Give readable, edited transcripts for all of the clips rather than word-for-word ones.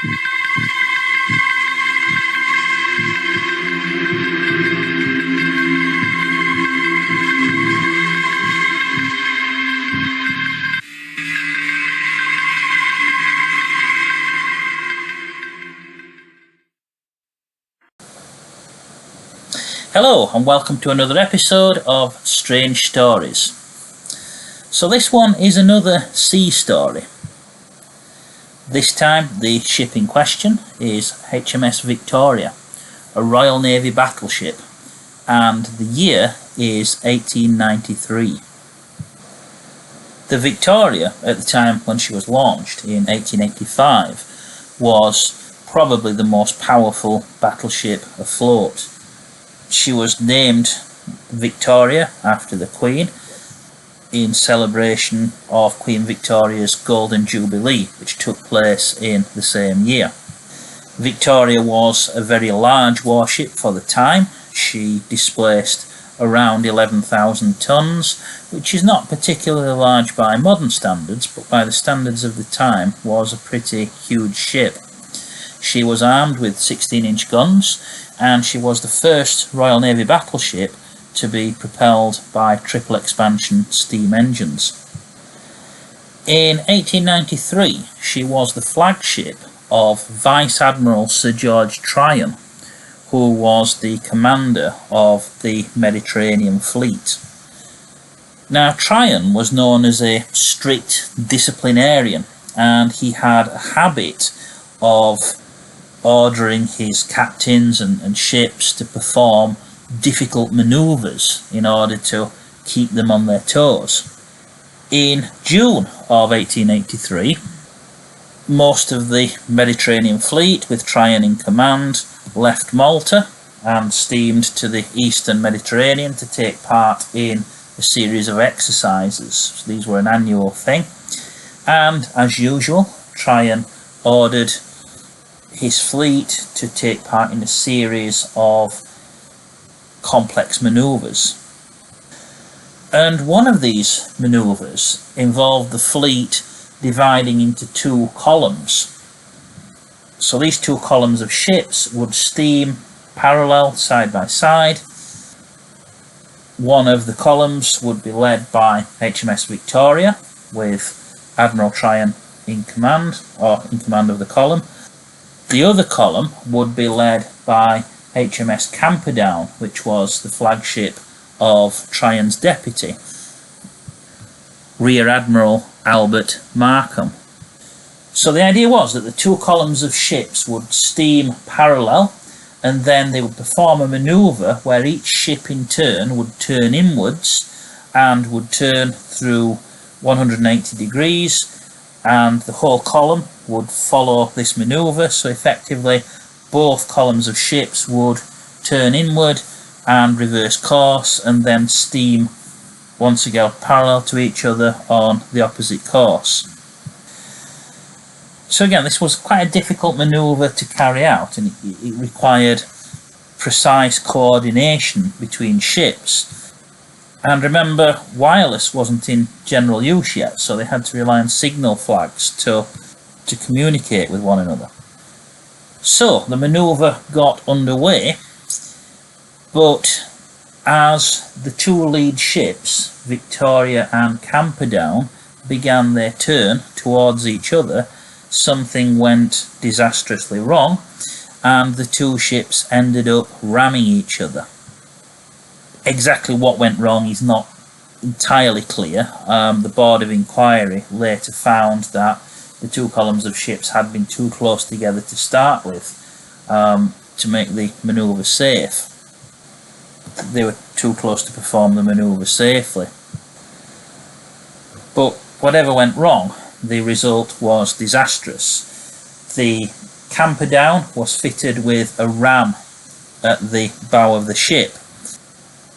Hello and welcome to another episode of Strange Stories. So this one is another sea story. This time the ship in question is HMS Victoria, a Royal Navy battleship, and the year is 1893. The Victoria, at the time when she was launched in 1885, was probably the most powerful battleship afloat. She was named Victoria after the Queen in celebration of Queen Victoria's Golden Jubilee, which took place in the same year. Victoria was a very large warship for the time. She displaced around 11,000 tons, which is not particularly large by modern standards, but by the standards of the time was a pretty huge ship. She was armed with 16-inch guns, and she was the first Royal Navy battleship to be propelled by triple expansion steam engines. In 1893, she was the flagship of Vice Admiral Sir George Tryon, who was the commander of the Mediterranean Fleet. Now, Tryon was known as a strict disciplinarian, and he had a habit of ordering his captains and ships to perform difficult manoeuvres in order to keep them on their toes. In June of 1883, most of the Mediterranean fleet, with Tryon in command, left Malta and steamed to the eastern Mediterranean to take part in a series of exercises. So these were an annual thing, and as usual, Tryon ordered his fleet to take part in a series of complex manoeuvres. And one of these manoeuvres involved the fleet dividing into two columns. So these two columns of ships would steam parallel, side by side. One of the columns would be led by HMS Victoria, with Admiral Tryon in command, or in command of the column. The other column would be led by HMS Camperdown, which was the flagship of Tryon's deputy, Rear Admiral Albert Markham. So the idea was that the two columns of ships would steam parallel, and then they would perform a manoeuvre where each ship in turn would turn inwards and would turn through 180 degrees, and the whole column would follow this manoeuvre. So effectively both columns of ships would turn inward and reverse course and then steam once again parallel to each other on the opposite course. So again, this was quite a difficult manoeuvre to carry out, and it required precise coordination between ships. And remember, wireless wasn't in general use yet, so they had to rely on signal flags to communicate with one another. So the manoeuvre got underway, but as the two lead ships, Victoria and Camperdown, began their turn towards each other, something went disastrously wrong, and the two ships ended up ramming each other. Exactly what went wrong is not entirely clear. The Board of Inquiry later found that the two columns of ships had been too close together to start with to make the manoeuvre safe. They were too close to perform the manoeuvre safely. But whatever went wrong, the result was disastrous. The Camperdown was fitted with a ram at the bow of the ship,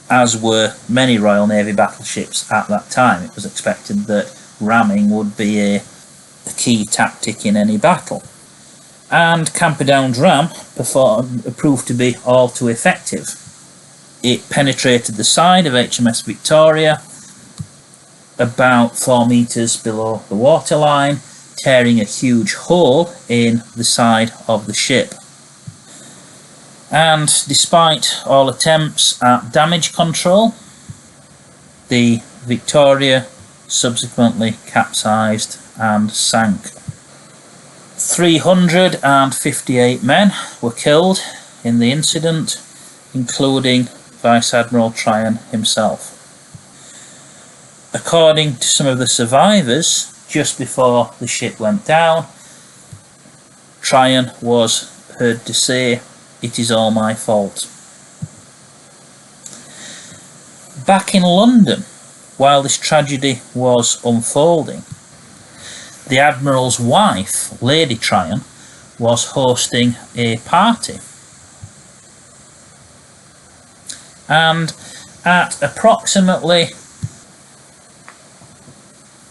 as were many Royal Navy battleships at that time. It was expected that ramming would be a key tactic in any battle. And Camperdown's ram proved to be all too effective. It penetrated the side of HMS Victoria about 4 metres below the waterline, tearing a huge hole in the side of the ship. And despite all attempts at damage control, the Victoria subsequently capsized and sank. 358 men were killed in the incident, including Vice Admiral Tryon himself. According to some of the survivors, just before the ship went down, Tryon was heard to say, "It is all my fault." Back in London, while this tragedy was unfolding, the Admiral's wife, Lady Tryon, was hosting a party. And at approximately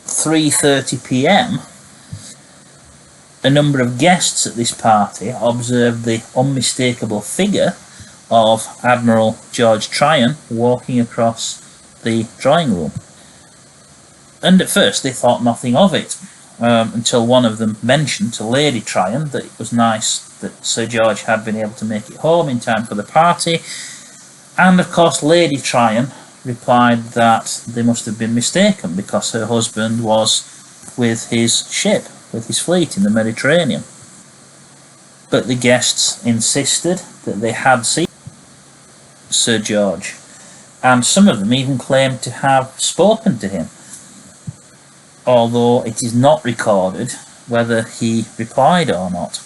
3:30 p.m, a number of guests at this party observed the unmistakable figure of Admiral George Tryon walking across the drawing room. And at first they thought nothing of it, until one of them mentioned to Lady Tryon that it was nice that Sir George had been able to make it home in time for the party. And of course Lady Tryon replied that they must have been mistaken, because her husband was with his ship, with his fleet in the Mediterranean. But the guests insisted that they had seen Sir George, and some of them even claimed to have spoken to him, although it is not recorded whether he replied or not.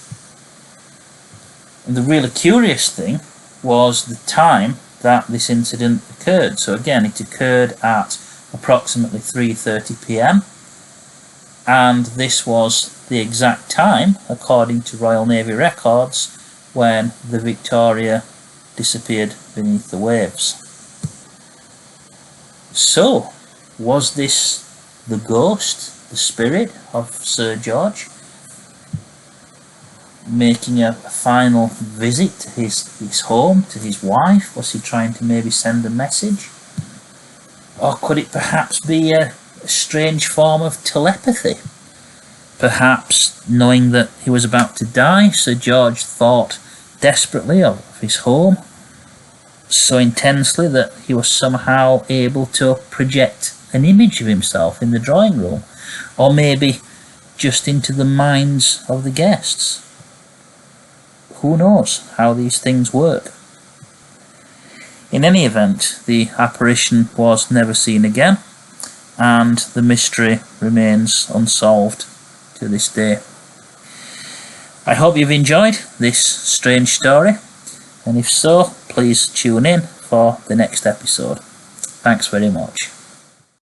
And the really curious thing was the time that this incident occurred. So again, it occurred at approximately 3:30 p.m, and this was the exact time, according to Royal Navy records, when the Victoria disappeared beneath the waves. So, was this the ghost, the spirit of Sir George, making a final visit to his home, to his wife? Was he trying to maybe send a message? Or could it perhaps be a strange form of telepathy? Perhaps, knowing that he was about to die, Sir George thought desperately of his home, so intensely that he was somehow able to project an image of himself in the drawing room, or maybe just into the minds of the guests. Who knows how these things work? In any event, the apparition was never seen again, and the mystery remains unsolved to this day. I hope you've enjoyed this strange story, and if so, please tune in for the next episode. Thanks very much.